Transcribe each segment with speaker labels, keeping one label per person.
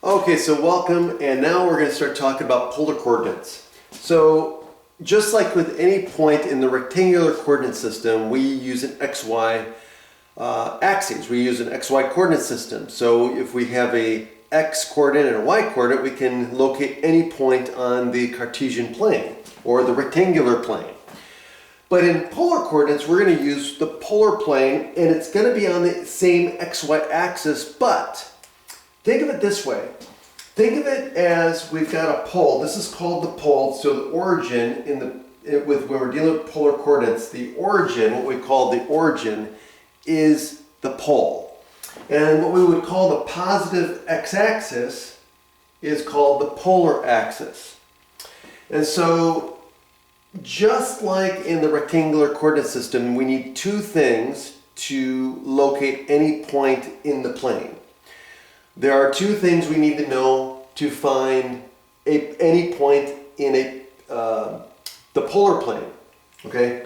Speaker 1: Okay, so welcome, and now we're going to start talking about polar coordinates. So just like with any point in the rectangular coordinate system, we use an XY axes. We use an XY coordinate system. So if we have a X coordinate and a Y coordinate, we can locate any point on the Cartesian plane or the rectangular plane. But in polar coordinates, we're going to use the polar plane, and it's going to be on the same XY axis, but think of it this way. Think of it as we've got a pole. This is called the pole. So the origin when we're dealing with polar coordinates, the origin, what we call the origin, is the pole. And what we would call the positive x-axis is called the polar axis. And so just like in the rectangular coordinate system, we need two things to locate any point in the plane. There are two things we need to know to find any point in the polar plane, okay,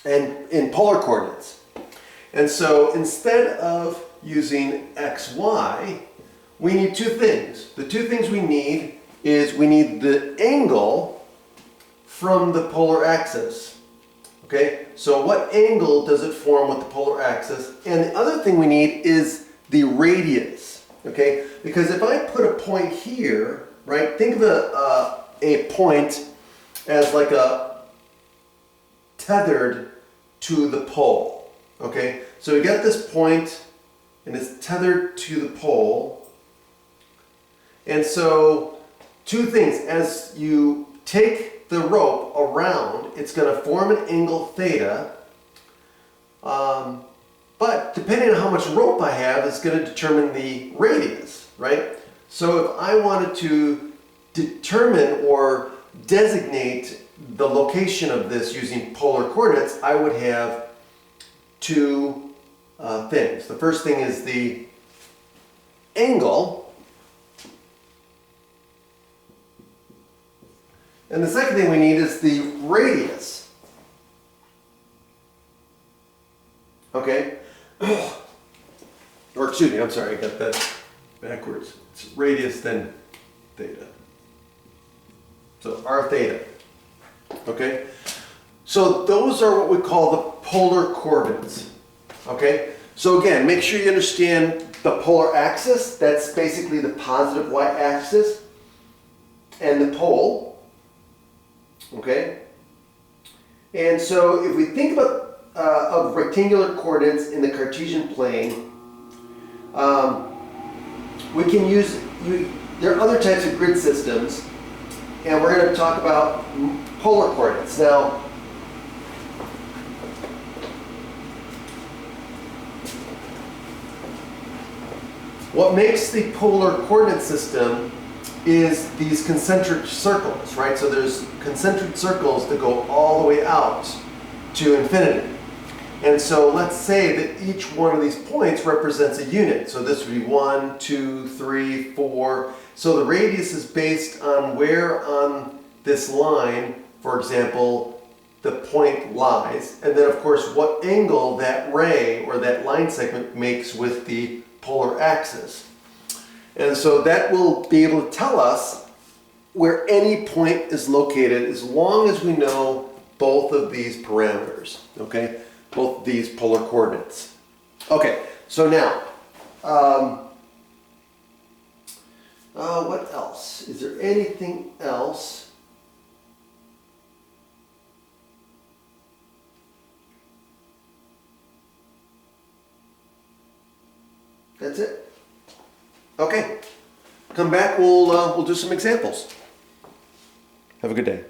Speaker 1: and in polar coordinates. And so instead of using xy, we need two things. The two things we need is we need the angle from the polar axis. Okay, so what angle does it form with the polar axis? And the other thing we need is the radius. Okay, because if I put a point here, right, think of a point as like a tethered to the pole. Okay, so we got this point and it's tethered to the pole. And so two things, as you take the rope around, it's going to form an angle theta. But depending on how much rope I have, it's going to determine the radius, right? So if I wanted to determine or designate the location of this using polar coordinates, I would have two things. The first thing is the angle, and the second thing we need is the radius. Okay? Or excuse me, I'm sorry, I got that backwards. It's radius then theta. So r theta. Okay? So those are what we call the polar coordinates. Okay? So again, make sure you understand the polar axis. That's basically the positive y-axis and the pole. Okay? And so if we think about of rectangular coordinates in the Cartesian plane, we can use, there are other types of grid systems, and we're going to talk about polar coordinates. Now, what makes the polar coordinate system is these concentric circles, right? So there's concentric circles that go all the way out to infinity. And so let's say that each one of these points represents a unit. So this would be 1, 2, 3, 4. So the radius is based on where on this line, for example, the point lies. And then of course what angle that ray or that line segment makes with the polar axis. And so that will be able to tell us where any point is located as long as we know both of these parameters, okay? Both these polar coordinates. Okay, so now, what else? Is there anything else? That's it. Okay, come back, we'll do some examples. Have a good day.